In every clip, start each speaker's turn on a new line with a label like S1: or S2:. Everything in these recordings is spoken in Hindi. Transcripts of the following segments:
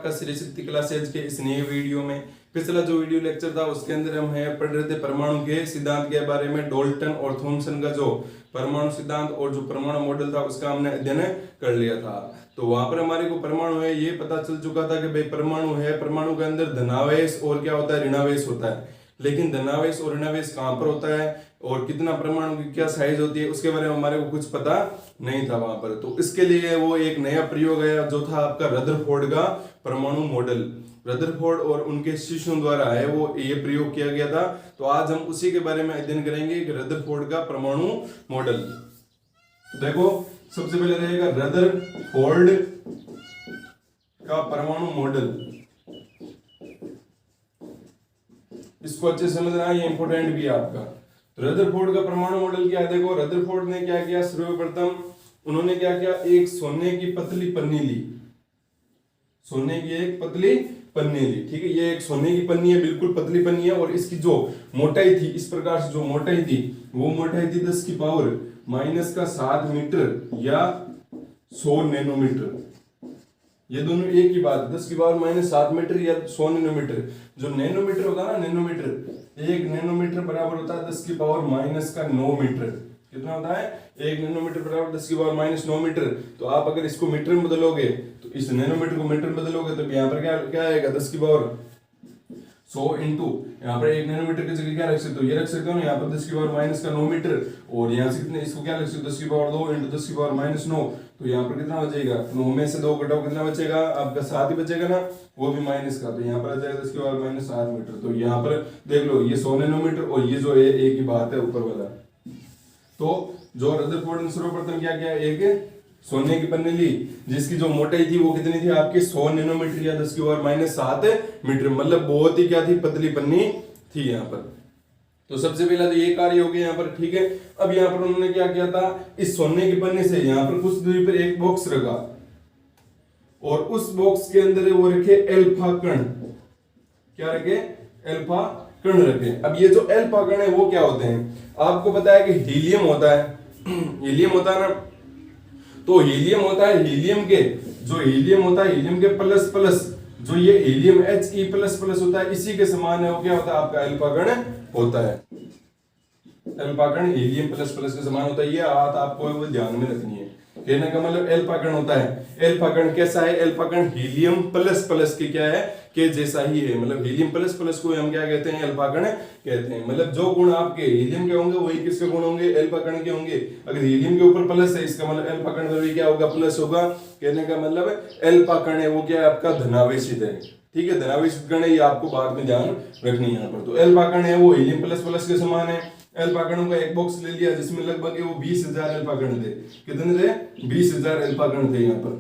S1: आपका श्री शक्ति क्लासेज के इस नए वीडियो में। पिछला जो वीडियो लेक्चर था उसके अंदर हम पढ़ रहे थे परमाणु के सिद्धांत के बारे में। डाल्टन और थॉमसन का जो परमाणु सिद्धांत और जो परमाणु मॉडल था उसका हमने अध्ययन कर लिया था। तो वहां पर हमारे को परमाणु है ये पता चल चुका था कि भाई परमाणु है, परमाणु के अंदर धनावेश और क्या होता है, ऋणावेश होता है। लेकिन धनावेश और ऋणावेश कहाँ पर होता है और कितना परमाणु की क्या साइज होती है उसके बारे में हमारे को कुछ पता नहीं था वहां पर। तो इसके लिए वो एक नया प्रयोग है जो था आपका रदरफोर्ड का परमाणु मॉडल। रदरफोर्ड और उनके शिष्यों द्वारा है वो ये प्रयोग किया गया था। तो आज हम उसी के बारे में अध्ययन करेंगे कि रदरफोर्ड का परमाणु मॉडल। तो देखो सबसे पहले रहेगा रदरफोर्ड का परमाणु मॉडल। इसको अच्छे से समझना है, ये इंपॉर्टेंट भी है आपका। तो रदरफोर्ड का परमाणु मॉडल क्या है, देखो रदरफोर्ड ने क्या किया, सर्वप्रथम उन्होंने क्या किया, एक सोने की पतली पन्नी ली, सोने की एक पतली पन्नी ली। ठीक है, ये एक सोने की पन्नी है, बिल्कुल पतली पन्नी है और इसकी जो मोटाई थी, इस प्रकार से जो मोटाई थी वो मोटाई थी 10 की पावर माइनस का 7 मीटर या 100 नैनोमीटर। ये दोनों एक ही बात, 10 की पावर माइनस 7 मीटर या 100 नैनोमीटर। जो नैनोमीटर होता है ना, नैनोमीटर, एक नैनोमीटर बराबर होता है 10 की पावर माइनस का 9 मीटर। कितना होता है, एक नैनोमीटर बराबर 10 की पावर माइनस 9 मीटर। तो आप अगर इसको मीटर में बदलोगे तो इस नैनोमीटर को मीटर में बदलोगे तो यहाँ पर क्या क्या आएगा, 10 की पावर 100 इंटू यहाँ पर एक नैनोमीटर की जगह क्या रख सकते हो, ये रख सकते हो ना, यहाँ पर 10 की पावर माइनस का 9 मीटर और यहाँ से कितने, इसको क्या रख सकते हो, 10 की पावर 2 इंटू 10 की पावर माइनस 9। तो यहाँ पर कितना बचेगा, 9 में से 2 घटाओ कितना बचेगा, आपका 7 ही बचेगा ना, वो भी माइनस का। तो यहाँ पर आ जाएगा 10 की पावर माइनस 7 मीटर। तो यहाँ पर देख लो ये 100 नैनोमीटर और ये जो है एक ही बात है ऊपर वाला। तो जो रदरफोर्ड ने सर्वप्रथम क्या किया, एक सोने की पन्नी ली जिसकी जो मोटाई थी वो कितनी थी आपकी 100 नैनोमीटर या 10 की पावर माइनस 7 मीटर, मतलब बहुत ही क्या थी, पतली पन्नी थी यहाँ पर। तो सबसे पहला तो ये कार्य हो गया यहाँ पर। ठीक है, अब यहाँ पर उन्होंने क्या किया था, इस सोने की पन्नी से यहाँ पर कुछ दूरी पर एक बॉक्स रखा और उस बॉक्स के अंदर वो रखे एल्फा कण। क्या रखे, एल्फा कण रखे। अब ये जो एल्फा कण है वो क्या होते हैं, आपको पता है कि हीलियम होता है, हीलियम होता है ना। तो हीलियम होता है, हीलियम के जो हीलियम होता है, हीलियम के प्लस प्लस जो ये हीलियम He प्लस प्लस होता है, इसी के समान है वो क्या होता है, आपका अल्फा कण होता है। अल्फा कण हीलियम प्लस प्लस के समान होता है, ये बात आपको वो ध्यान में रखनी है। कहने का मतलब अल्फा कण होता है। अल्फा कण कैसा है, अल्फा कण हीलियम प्लस प्लस के क्या है, के जैसा ही है। मतलब हीलियम प्लस प्लस को हम क्या कहते हैं, अल्फा कण कहते हैं। मतलब जो गुण आपके हीलियम के होंगे वही किसके गुण होंगे, अल्फा कण के होंगे। अगर हीलियम के ऊपर प्लस है इसका मतलब अल्फा कण में भी क्या होगा, प्लस होगा। कहने का मतलब अल्फा कण है वो क्या है, आपका धनावेशित है। ठीक है, धनावेशित कण है, ये आपको बाद में ध्यान रखनी है यहाँ पर। तो अल्फा कण है वो हीलियम प्लस प्लस के समान है। अल्फा कणों का एक बॉक्स ले लिया जिसमें लगभग वो 20,000 अल्फा कण थे। कितने थे, 20,000 अल्फा कण थे यहाँ पर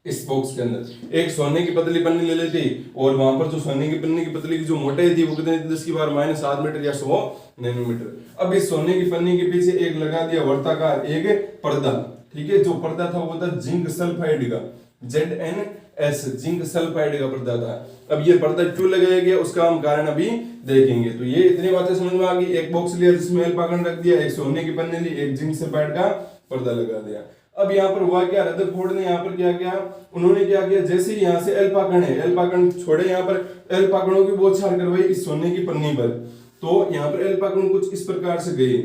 S1: इस बॉक्स के अंदर। एक सोने की पतली पन्नी ले लेती और वहां पर जो सोने की पन्नी की पतली की जो मोटाई थी वो कितनी थी, 10 की पावर माइनस 7 मीटर या 100 नैनोमीटर। अब इस सोने की पन्नी के पीछे एक लगा दिया वर्ताकार एक पर्दा। ठीक है, जो पर्दा था वो था जिंक सल्फाइड का, ZnS, जिंक सल्फाइड का पर्दा था। अब ये पर्दा क्यों लगाया गया उसका हम कारण अभी देखेंगे। तो ये इतनी बातें समझ में आ गई। एक बॉक्स लिया जिसमें अल्फा कण रख दिया, एक सोने की पन्नी ली, एक जिंक सल्फाइड का पर्दा लगा दिया। अब यहाँ पर हुआ क्या, रदरफोर्ड ने यहाँ पर क्या किया, उन्होंने क्या किया, जैसे ही यहाँ से अल्फा कण है, अल्फा कण छोड़े, यहाँ पर अल्फा कणों की बौछार करवाई इस सोने की पन्नी पर। तो यहाँ पर अल्फा कण कुछ इस प्रकार से गए,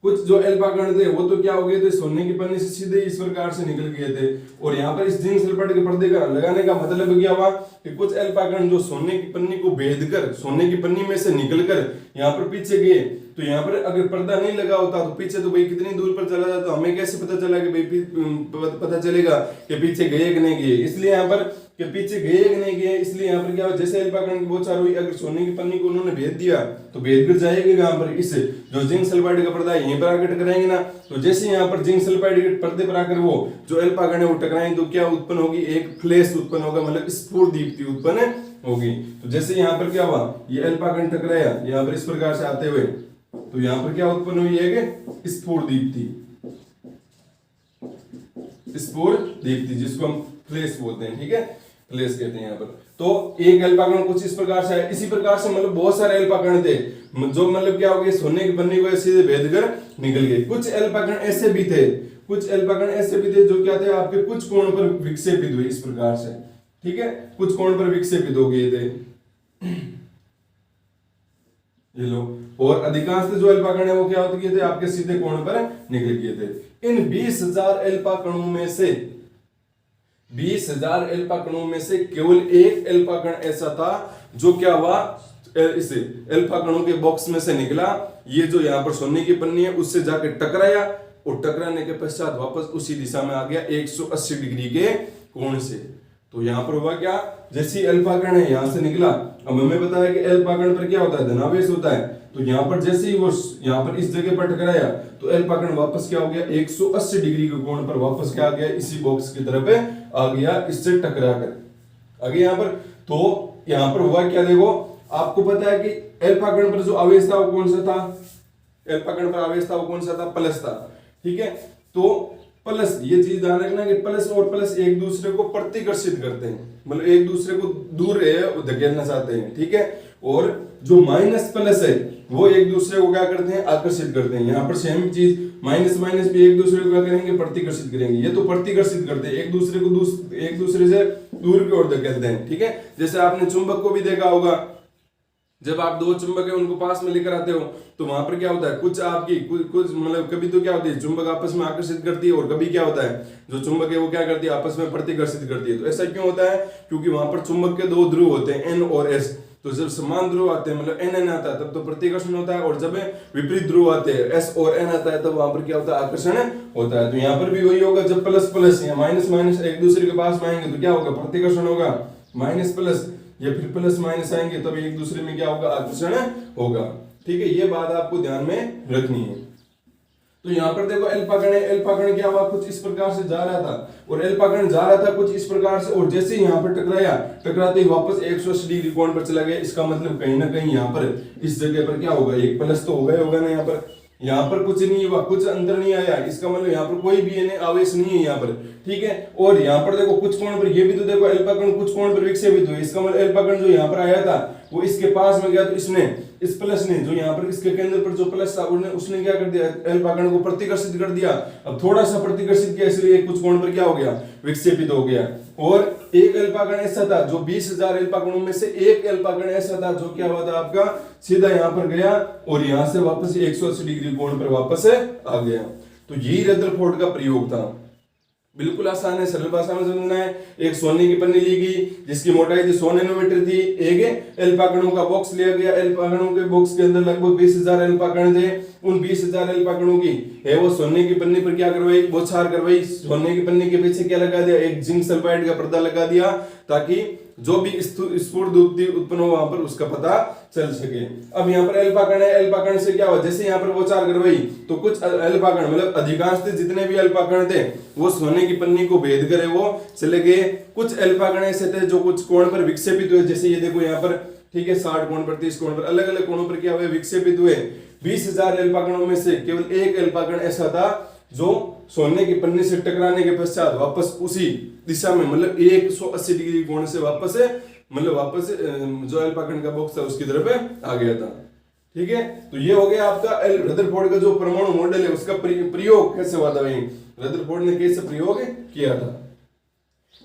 S1: कुछ जो अल्फा कण थे वो तो क्या हो गए थे, सोने की पन्नी से सीधे इस प्रकार से निकल गए थे। और यहाँ पर इस जिंक सल्फाइड के पर्दे का लगाने का मतलब क्या हुआ कि कुछ अल्फा कण जो सोने की पन्नी को भेद कर, सोने की पन्नी में से निकलकर यहाँ पर पीछे गए। तो यहाँ पर अगर पर्दा नहीं लगा होता तो पीछे तो भाई कितनी दूर पर चला जाता, हमें कैसे पता चला कि भाई पता चलेगा कि पीछे गए कि नहीं गए। इसलिए यहाँ पर कि पीछे गए कि नहीं गए, इसलिए यहाँ पर क्या हुआ, जैसे अल्फा कण की बौछार हुई, अगर सोने की पन्नी को उन्होंने भेद दिया तो भेद कर जाएगी यहाँ पर इस जो जिंक सल्फाइड का पर्दा है यहीं पर आकर टकराएंगे ना। तो जैसे यहाँ पर जिंक सल्फाइड के पर्दे पर आकर वो जो अल्फा कण है वो टकराएंगे तो क्या उत्पन्न होगी, एक फ्लैश उत्पन्न होगा, मतलब स्फुर दीप्ति उत्पन्न होगी। तो जैसे यहाँ पर क्या हुआ, ये अल्फा कण टकराया यहाँ पर इस प्रकार से आते हुए, तो यहाँ पर क्या उत्पन्न हुई है कि स्फुर दीप्ति, स्फुर दीप्ति जिसको हम फ्लैश बोलते हैं। ठीक है, फ्लैश कहते हैं यहाँ पर। तो एक अल्फा कण कुछ इस प्रकार से है, इसी प्रकार से मतलब बहुत सारे अल्फा कण थे जो मतलब क्या हो गए, सोने की पन्नी को सीधे भेद कर निकल गए। कुछ अल्फा कण ऐसे भी थे, कुछ अल्फा कण ऐसे भी थे जो क्या थे, आपके कुछ कोण पर विक्षेपित हुए इस प्रकार से। ठीक है, कुछ कोण पर विक्षेपित हो गए थे, ये लो। और अधिकांश जो अल्फा कण है वो क्या होते थे, आपके सीधे कोण पर निकल गए थे। इन 20,000 अल्फा कणों में से 20,000 अल्फा कणों में से केवल एक अल्फा कण ऐसा था जो क्या हुआ, इसे अल्फा कणों के बॉक्स में से निकला, ये जो यहाँ पर सोने की पन्नी है उससे जाके टकराया और टकराने के पश्चात वापस उसी दिशा में आ गया 180 डिग्री के कोण से। तो यहाँ पर हुआ क्या, जैसे अल्फा कण है यहाँ से निकला, अब हमें बताया कि अल्फा कण पर क्या होता है, धनावेश होता है, तो यहाँ पर जैसे ही वो यहाँ पर इस जगह पर टकराया तो अल्फा कण वापस क्या हो गया, 180 डिग्री के कोण पर वापस क्या आ गया, इसी बॉक्स की तरफ आ गया, इससे टकरा कर आगे यहाँ पर। तो यहाँ पर हुआ क्या, देखो आपको पता है कि अल्फा कण पर जो आवेश था वो कौन सा था, अल्फा कण पर आवेश था वो कौन सा था, प्लस था, ठीक है। तो प्लस, ये चीज ध्यान रखना कि प्लस और प्लस एक दूसरे को प्रतिकर्षित करते हैं, मतलब एक दूसरे को दूर धकेलना चाहते हैं, ठीक है। और जो माइनस प्लस है वो एक दूसरे को क्या करते हैं, आकर्षित करते हैं। यहाँ पर सेम चीज माइनस माइनस भी एक दूसरे को क्या करेंगे, प्रतिकर्षित करेंगे। ये तो प्रतिकर्षित करते हैं, एक दूसरे को एक दूसरे से दूर की ओर धकेलते हैं, ठीक है। जैसे आपने चुंबक को भी देखा होगा, जब आप दो चुंबक है उनको पास में लेकर आते हो तो वहां पर क्या होता है, कुछ आपकी कुछ मतलब कभी तो क्या होती है, चुंबक आपस में आकर्षित करती है और कभी क्या होता है, जो चुंबक है वो क्या करती है, आपस में प्रतिकर्षित करती है। तो ऐसा क्यों होता है, क्योंकि वहां पर चुंबक के दो ध्रुव होते हैं, एन और एस। तो जब समान ध्रुव आते हैं, मतलब एन एन आता है, तब तो प्रतिकर्षण होता है, और जब विपरीत ध्रुव आते हैं, एस और एन आता है, तब वहां पर क्या होता है, आकर्षण होता है। तो यहाँ पर भी वही होगा, जब प्लस प्लस या माइनस माइनस एक दूसरे के पास में आएंगे तो क्या होगा, प्रतिकर्षण होगा, माइनस प्लस या फिर प्लस माइनस आएंगे तब एक दूसरे में क्या होगा, आकर्षण होगा, ठीक है। ये बात आपको ध्यान में रखनी है। तो यहाँ पर देखो अल्फा कण है, अल्फा कण क्या हुआ, कुछ इस प्रकार से जा रहा था, और अल्फा कण जा रहा था कुछ इस प्रकार से, और जैसे ही यहाँ पर टकराया, टकराते ही वापस 180 डिग्री कोण पर चला गया। इसका मतलब कहीं ना कहीं यहाँ पर इस जगह पर क्या होगा, एक प्लस तो होगा ना, यहाँ पर कुछ नहीं हुआ, कुछ अंतर नहीं आया, इसका मतलब यहाँ पर कोई भी आवेश नहीं है यहाँ पर, ठीक है। और यहाँ पर देखो कुछ कोण पर, ये भी तो देखो अल्फा कण कुछ कोण पर विक्षेपित हुए, इसका मतलब अल्फा कण जो यहाँ पर आया था वो इसके पास में गया, तो इसने इस प्लस ने जो यहाँ पर इसके केंद्र पर जो प्लस था उसने क्या कर दिया, अल्फा कण को प्रतिकर्षित कर दिया। अब थोड़ा सा प्रतिकर्षित किया, इसलिए कुछ कोण पर क्या हो गया, विक्षेपित हो गया। और एक अल्फा कण ऐसा था जो 20,000 अल्फा कणों में से एक अल्फा कण ऐसा था जो क्या हुआ था, आपका सीधा यहाँ पर गया और यहाँ से वापस 180 डिग्री कोण पर वापस आ गया। तो यही रदरफोर्ड का प्रयोग था। बिल्कुल आसान है, सरल भाषा में समझना है। एक सोने की पन्नी ली गई जिसकी मोटाई थी 100 नैनोमीटर थी, एक अल्फा कणों का बॉक्स लिया गया, अल्फा कणों के बॉक्स के अंदर लगभग 20,000 अल्फा कण थे। उन 20,000 अल्फा कणों की है वो सोने की पन्नी पर क्या करवाई, बौछार करवाई। सोने की पन्नी के पीछे क्या लगा दिया, एक जिंक सल्फाइड का पर्दा लगा दिया, ताकि जो भी स्फुट उत्पन्न हो वहां पर उसका पता चल सके। अब यहाँ पर अल्फा कण है, अल्फा कण से क्या हुआ, जैसे यहाँ पर बौछार करवाई तो कुछ अल्फा कण, मतलब अधिकांश जितने भी अल्फा कण थे वो सोने की पन्नी को भेद करे वो चले गए। कुछ अल्फा कण ऐसे थे जो कुछ कोण पर विक्षेपित हुए, जैसे ये देखो यहाँ पर, ठीक है, 60 कोण पर, 30 कोण पर, अलग अलग कोणों पर क्या हुए, विक्षेपित हुए। 20,000 अल्फा कणों में से केवल एक अल्फा कण ऐसा था जो सोने की पन्नी से टकराने के पश्चात वापस उसी दिशा में, मतलब 180 डिग्री कोण से वापस जो अल्फा कण का बॉक्स था उसकी तरफ आ गया था, ठीक है। तो ये हो गया आपका रदरफोर्ड का जो परमाणु मॉडल है उसका प्रयोग कैसे हुआ था, भाई रदरफोर्ड ने कैसे प्रयोग किया था।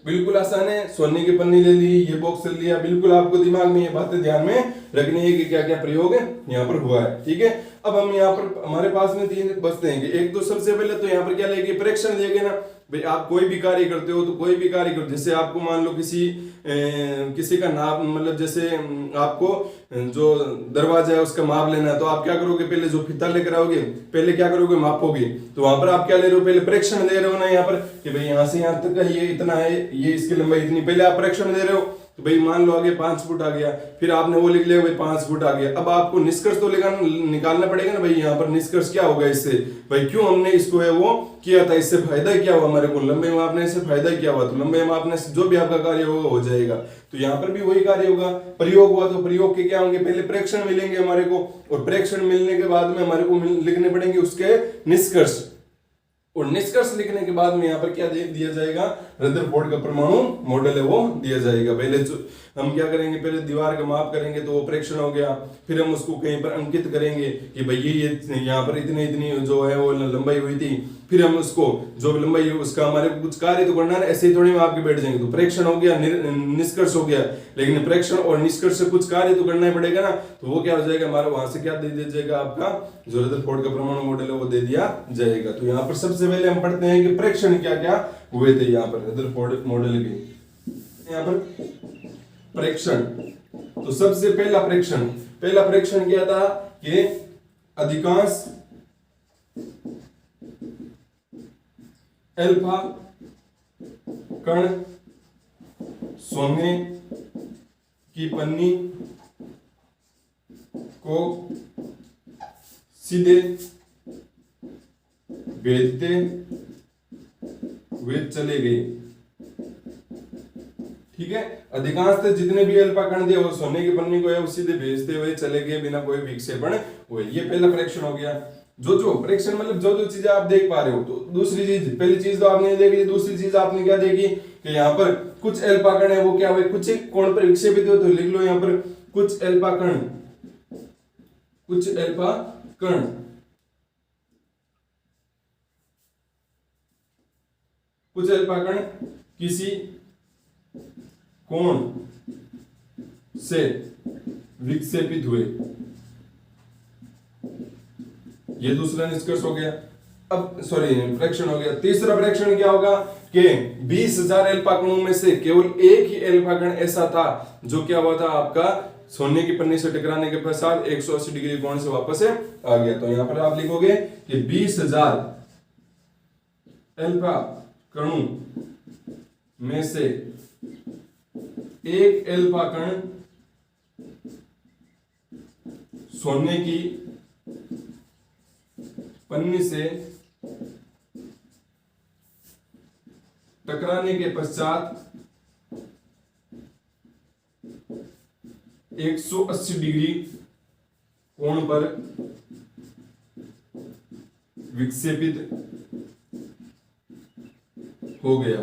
S1: बिल्कुल आसान है, सोने की पन्नी ले ली, ये बॉक्स ले लिया, बिल्कुल आपको दिमाग में ये बातें ध्यान में रखनी है कि क्या क्या प्रयोग यहाँ पर हुआ है, ठीक है। अब हम यहाँ पर हमारे पास में तीन बचते हैं कि एक तो सबसे पहले तो यहाँ पर क्या लेंगे, प्रेक्षण लेंगे ना भाई। आप कोई भी कार्य करते हो तो कोई भी कार्य करो, जैसे आपको मान लो किसी का नाप, मतलब जैसे आपको जो दरवाजा है उसका माप लेना है, तो आप क्या करोगे, पहले जो फीता लेकर आओगे पहले क्या करोगे, मापोगे। तो वहां पर आप क्या ले रहे हो, पहले प्रेक्षण दे रहे हो ना यहाँ पर कि भाई यहाँ से यहाँ तक का ये इतना है, ये इसकी लंबाई इतनी, पहले आप प्रेक्षण दे रहे हो। तो भाई मान लो आगे 5 फुट आ गया, फिर आपने वो लिख लिया भाई 5 फुट आ गया। अब आपको निष्कर्ष तो निकालना पड़ेगा ना भाई, यहाँ पर निष्कर्ष क्या होगा इससे, भाई क्यों हमने इसको है वो किया था, इससे फायदा क्या हुआ हमारे को, लंबे मापने से फायदा क्या हुआ, तो लंबे मापने से जो भी आपका कार्य होगा हो जाएगा। तो यहाँ पर भी वही कार्य होगा, प्रयोग हुआ तो प्रयोग के क्या होंगे, पहले प्रेक्षण मिलेंगे हमारे को, और प्रेक्षण मिलने के बाद में हमारे को लिखने पड़ेंगे उसके निष्कर्ष, और निष्कर्ष लिखने के बाद में यहाँ पर क्या दिया जाएगा, रदरफोर्ड का परमाणु मॉडल है वो दिया जाएगा। पहले हम क्या करेंगे, पहले दीवार का माप करेंगे तो वो प्रेक्षण हो गया, फिर हम उसको कहीं पर अंकित करेंगे कि भाई ये यहाँ पर इतनी इतनी जो है वो लंबाई हुई थी, फिर हम उसको जो लंबाई उसका हमारे को कुछ कार्य तो करना है, ऐसे ही थोड़ी हम आपके बैठ जाएंगे। तो प्रेक्षण हो गया, निष्कर्ष हो गया, लेकिन प्रेक्षण और निष्कर्ष से कुछ कार्य तो करना ही पड़ेगा ना, तो वो क्या हो जाएगा हमारा, वहां से क्या दे दिया जाएगा, आपका जो रदरफोर्ड का परमाणु मॉडल है वो दे दिया जाएगा। तो यहाँ पर सबसे पहले हम पढ़ते हैं कि प्रेक्षण क्या क्या हुए थे यहाँ पर रदरफोर्ड मॉडल के। यहाँ पर प्रेक्षण, तो सबसे पहला प्रेक्षण क्या था कि अधिकांश अल्फा कण सोने की पन्नी को सीधे भेजते हुए चले गए। ठीक है, अधिकांश जितने भी अल्फा कण थे वो सोने की पन्नी को है वो सीधे भेजते हुए चले गए बिना कोई विक्षेपण हुए। ये पहला प्रेक्षण हो गया। जो प्रेक्षण मतलब जो चीजें आप देख पा रहे हो, तो दूसरी चीज, पहली चीज तो आपने देख ली, दूसरी चीज आपने क्या देखी कि यहाँ पर कुछ अल्फा कण है वो क्या हुए, कुछ कोण पर विक्षेपित हो, तो लिख लो यहाँ पर कुछ अल्फा कण किसी कोण से विक्षेपित हुए। ये दूसरा निष्कर्ष हो गया। अब प्रेक्षण हो गया। तीसरा प्रेक्षण क्या होगा कि 20,000 अल्फा कणों में से केवल एक ही अल्फा कण ऐसा था जो क्या हुआ था, आपका सोने की पन्नी से टकराने के पश्चात 180 डिग्री कोण से वापस आ गया। तो यहां पर आप लिखोगे कि 20,000 अल्फा कणों में से एक अल्फा कण सोने की पन्नी से टकराने के पश्चात 180 डिग्री कोण पर विक्षेपित हो गया।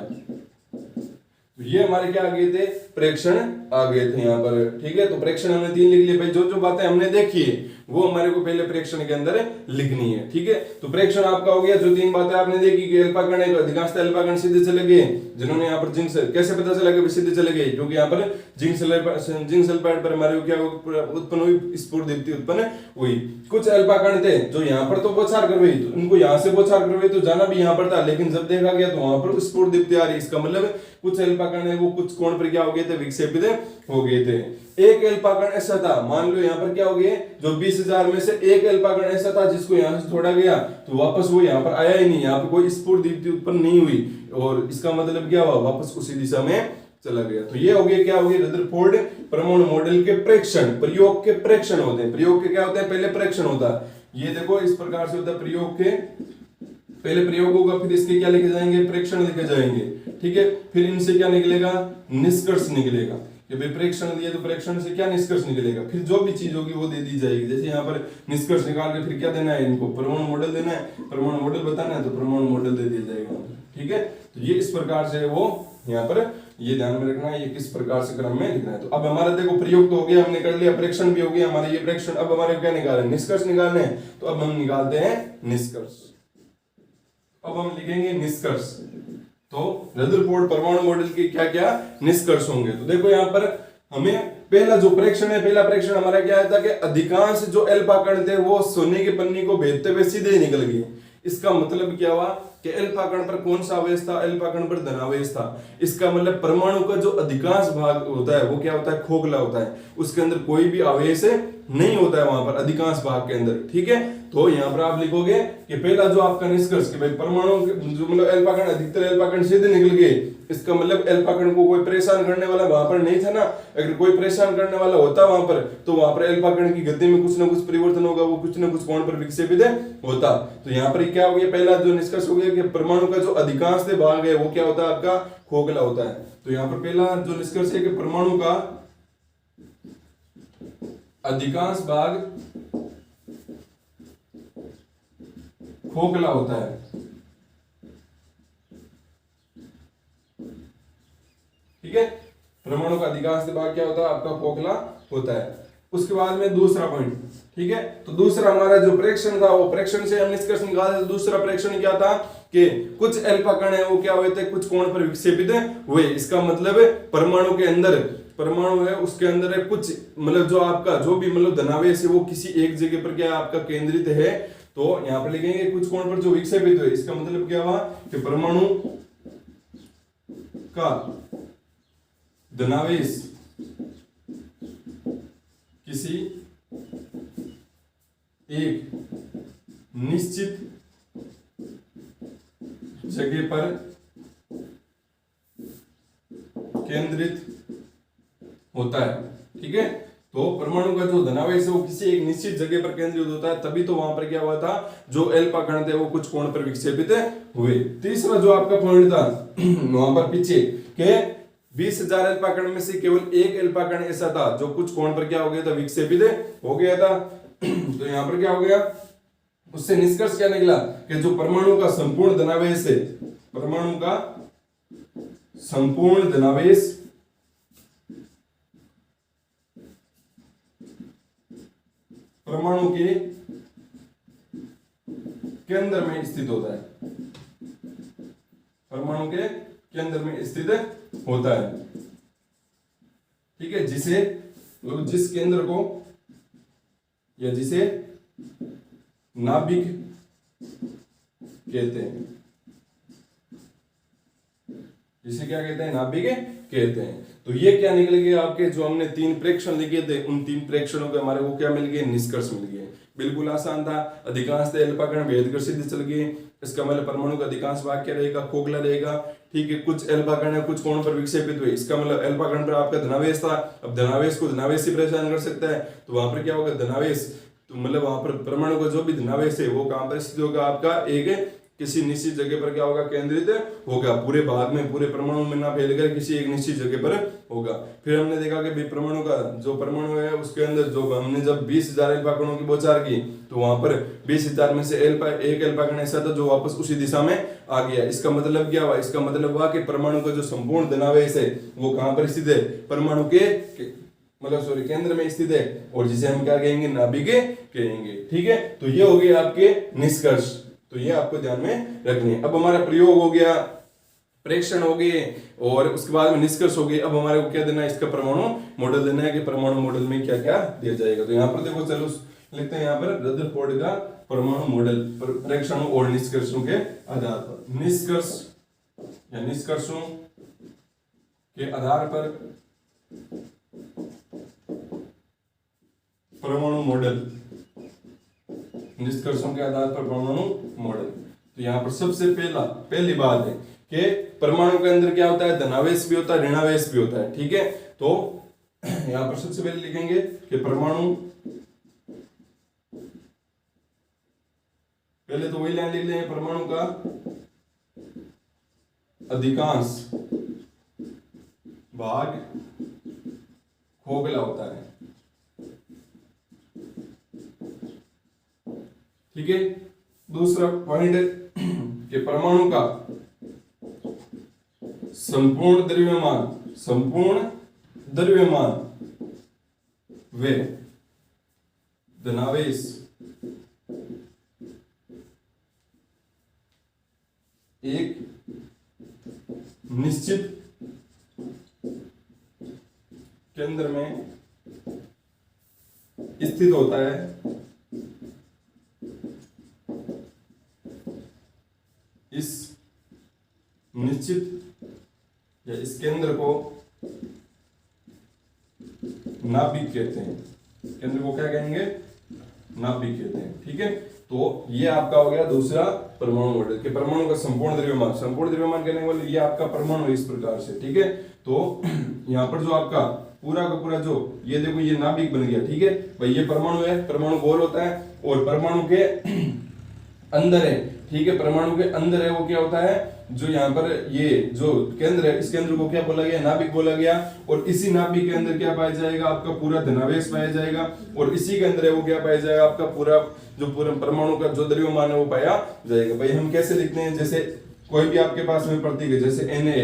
S1: तो ये हमारे क्या आ गए थे, प्रेक्षण आ गए थे यहाँ पर। ठीक है, तो प्रेक्षण हमने 3 लिख लिए भाई। जो बातें हमने देखी है वो हमारे को पहले प्रेक्षण के अंदर लिखनी है। ठीक है, तो प्रेक्षण आपका हो गया। जो 3 बातें आपने देखी कि अल्फा कण है तो अधिकांश अल्फा कण सीधे चले गए, जिन्होंने यहाँ पर जिंक कैसे पता चला कि सीधे चले गए, क्योंकि यहाँ पर जिंक सल्फाइड पर हमारे क्या उत्पन्न हुई, स्फुरदीप्ति उत्पन्न हुई। कुछ अल्फा कण थे जो यहाँ पर तो बौछार करवाई, तो उनको यहाँ से बौछार करवाई तो जाना भी यहाँ पर था, लेकिन जब देखा गया तो वहां पर स्फुरदीप्ति आ रही। इसका मतलब कुछ अल्फा कण है वो कुछ कोण पर क्या हो गए थे, विक्षेपित हो गए थे। एक अल्फा कण ऐसा था, मान लो यहाँ पर क्या हो गया, जो 20,000 में से एक अल्फा कण ऐसा था जिसको यहाँ से छोड़ा गया तो वापस वो यहाँ पर आया ही नहीं, यहाँ पर कोई स्फुरदीप्ति उत्पन्न नहीं हुई, और इसका मतलब क्या हुआ, वापस उसी दिशा में चला गया। तो ये हो गया, क्या हो गया, रदरफोर्ड परमाणु मॉडल के प्रेक्षण, प्रयोग के प्रेक्षण होते हैं। प्रयोग के क्या होते हैं, पहले प्रेक्षण होता है। ये देखो इस प्रकार से होता है, प्रयोग के पहले प्रयोग होगा, फिर इसके क्या लिखे जाएंगे, प्रेक्षण लिखे जाएंगे। ठीक है, फिर इनसे क्या निकलेगा, निष्कर्ष निकलेगा कि भाई प्रेक्षण दिए तो प्रेक्षण से क्या निष्कर्ष निकलेगा, फिर जो भी चीज होगी वो दे दी जाएगी। जैसे यहाँ पर निष्कर्ष निकाल के फिर क्या देना है, इनको परमाणु मॉडल देना है, परमाणु मॉडल बताना है तो परमाणु मॉडल दे दिया जाएगा। ठीक है, तो ये इस प्रकार से वो यहाँ पर ये ध्यान में रखना है, ये किस प्रकार से क्रम में लिखना है। तो अब हमारा देखो प्रयोग तो हो गया, हमने कर लिया, प्रेक्षण भी हो गया हमारा, ये प्रेक्षण। अब हमारे क्या निकालना है, निष्कर्ष निकालने हैं। तो अब हम निकालते हैं निष्कर्ष। अब हम लिखेंगे निष्कर्ष। तो रदरफोर्ड परमाणु मॉडल के क्या क्या निष्कर्ष होंगे। तो देखो यहाँ पर हमें पहला जो प्रेक्षण है, पहला प्रेक्षण हमारा क्या था कि अधिकांश जो अल्फा कण थे वो सोने की पन्नी को भेदते हुए सीधे निकल गए। इसका मतलब क्या हुआ कि अल्फा कण पर कौन सा आवेश था, अल्फा कण पर धनावेश था। इसका मतलब परमाणु का जो अधिकांश भाग होता है वो क्या होता है, खोखला होता है, उसके अंदर कोई भी आवेश नहीं होता है वहां पर, अधिकांश भाग के अंदर। ठीक है, तो यहाँ पर आप लिखोगे कि पहला जो आपका निष्कर्ष कि भाई परमाणु जो मतलब अल्फा कण, अधिकतर अल्फा कण सीधे निकल गए, इसका मतलब अल्फा कण को कोई परेशान करने वाला वहां पर नहीं था ना। अगर कोई परेशान करने वाला होता वहां पर तो वहां पर अल्फा कण की गति में कुछ ना कुछ परिवर्तन होगा, वो कुछ ना कुछ कोण पर विक्षेपित होता। तो यहाँ पर क्या हो गया, पहला जो निष्कर्ष हो गया कि परमाणु का जो अधिकांश भाग है वो क्या होता है, आपका खोखला होता है। तो यहाँ पर पहला जो निष्कर्ष है कि परमाणु का अधिकांश भाग खोखला होता है। अधिकांश भाग क्या होता है आपका खोखला होता है। उसके बाद में दूसरा पॉइंट, ठीक है, तो दूसरा हमारा जो प्रेक्षण था वो प्रेक्षण से हम निष्कर्ष निकाले। दूसरा प्रेक्षण क्या था कि कुछ अल्फा कण है वो क्या हुए थे, कुछ कोण पर विक्षेपित हुए। इसका मतलब परमाणु के अंदर, परमाणु है उसके अंदर है कुछ मतलब जो आपका जो भी मतलब धनावेश है वो किसी एक जगह पर क्या आपका केंद्रित है, तो यहाँ पर लिखेंगे कुछ कोण पर जो विक्षेपित हुए। इसका मतलब क्या हुआ कि परमाणु का धनावेश किसी एक निश्चित जगह पर केंद्रित होता है, ठीक है। तो परमाणु का जो धनावेश है वो किसी एक निश्चित जगह पर केंद्रित होता है, तभी तो वहां पर क्या हुआ था, जो अल्फा कण थे वो कुछ कोण पर विक्षेपित हुए। तीसरा जो आपका पॉइंट था वहां पर पीछे के 20,000 अल्फा कण में से केवल एक अल्फा कण ऐसा था जो कुछ कोण पर क्या हो गया था, विक्षेपित हो गया था। तो यहां पर क्या हो गया, उससे निष्कर्ष क्या निकला कि जो परमाणु का संपूर्ण धनावेश है, परमाणु का संपूर्ण धनावेश परमाणु के केंद्र में स्थित होता है, परमाणु के केंद्र में स्थित होता है, ठीक है। जिसे जिस केंद्र को या जिसे नाभिक कहते हैं, जिसे क्या कहते हैं, नाभिक कहते हैं। तो ये क्या निकल गया आपके, जो हमने 3 प्रेक्षण लिखे थे उन 3 प्रेक्षणों के हमारे को क्या मिल गए, निष्कर्ष मिल गए। बिल्कुल आसान था, अधिकांश अल्फा कण भेदकर सिद्ध चल गए। इसका मतलब परमाणु का अधिकांश भाग क्या रहेगा, खोखला रहेगा, ठीक है। कुछ अल्फा कण है कुछ कोण पर विक्षेपित हुए, इसका मतलब अल्फा कण पर आपका धनावेश था। अब धनावेश को धनावेश से परेशान कर सकता है, तो वहां पर क्या होगा, धनावेश, तो मतलब वहां पर परमाणु का जो भी धनावेश है वो कहां पर स्थित होगा, आपका एक किसी निश्चित जगह पर क्या होगा, केंद्रित होगा। पूरे भाग में, पूरे परमाणु में ना फैलकर किसी एक निश्चित जगह पर होगा। फिर हमने देखा कि परमाणु का जो परमाणु है उसके अंदर जो हमने जब 20,000 अल्फा कणों की बौछार की तो वहां पर 20,000 में से एक अल्फा कण ऐसा था जो वापस उसी दिशा में आ गया। इसका मतलब क्या हुआ, इसका मतलब हुआ कि परमाणु का जो संपूर्ण धनावेश है वो कहां पर स्थित है, परमाणु के केंद्र में स्थित है, और जिसे हम क्या कहेंगे, नाभिक कहेंगे, ठीक है। तो ये हो गए आपके निष्कर्ष, तो ये आपको ध्यान में रखने। अब हमारा प्रयोग हो गया, प्रेक्षण हो गए, और उसके बाद में निष्कर्ष हो गए। अब हमारे को क्या देना है, इसका परमाणु मॉडल देना है कि परमाणु मॉडल में क्या क्या दिया जाएगा। तो यहाँ पर देखो, चलो लिखते हैं यहाँ पर रदरफोर्ड का परमाणु मॉडल प्रेक्षणों और निष्कर्षों के आधार पर। निष्कर्ष या निष्कर्षों के आधार पर परमाणु मॉडल, निष्कर्षों के आधार पर परमाणु मॉडल। तो यहाँ पर सबसे पहली बात है कि परमाणु के अंदर क्या होता है, धनावेश भी होता है, ऋणावेश भी होता है, ठीक है। तो यहाँ पर सबसे पहले लिखेंगे कि परमाणु, पहले तो वही लाइन लिख लेंगे, परमाणु का अधिकांश भाग खोखला होता है, ठीक है। दूसरा पॉइंट कि परमाणु का संपूर्ण द्रव्यमान व धनावेश एक निश्चित केंद्र में स्थित होता है। इस निश्चित या इस केंद्र को नाभिक कहते हैं, केंद्र को क्या कहेंगे, नाभिक कहते हैं, ठीक है। तो ये आपका हो गया दूसरा परमाणु मॉडल के परमाणु का संपूर्ण द्रव्यमान कहने वाले ये आपका परमाणु इस प्रकार से, ठीक है। तो यहाँ पर जो आपका पूरा का पूरा जो ये देखो ये नाभिक बन गया, ठीक है भाई, ये परमाणु है, परमाणु गोल होता है और परमाणु के अंदर है, ठीक है, परमाणु के अंदर है वो क्या होता है, जो यहाँ पर ये जो केंद्र है इस केंद्र को क्या बोला गया, नाभिक बोला गया। और इसी नाभिक के अंदर क्या पाया जाएगा, आपका पूरा धनावेश पाया जाएगा, और इसी के अंदर है वो क्या पाया जाएगा, आपका पूरा जो पूरा परमाणु का जो द्रव्यमान है वो पाया जाएगा। भाई हम कैसे लिखते हैं, जैसे कोई भी आपके पास में प्रतीक है, जैसे Na,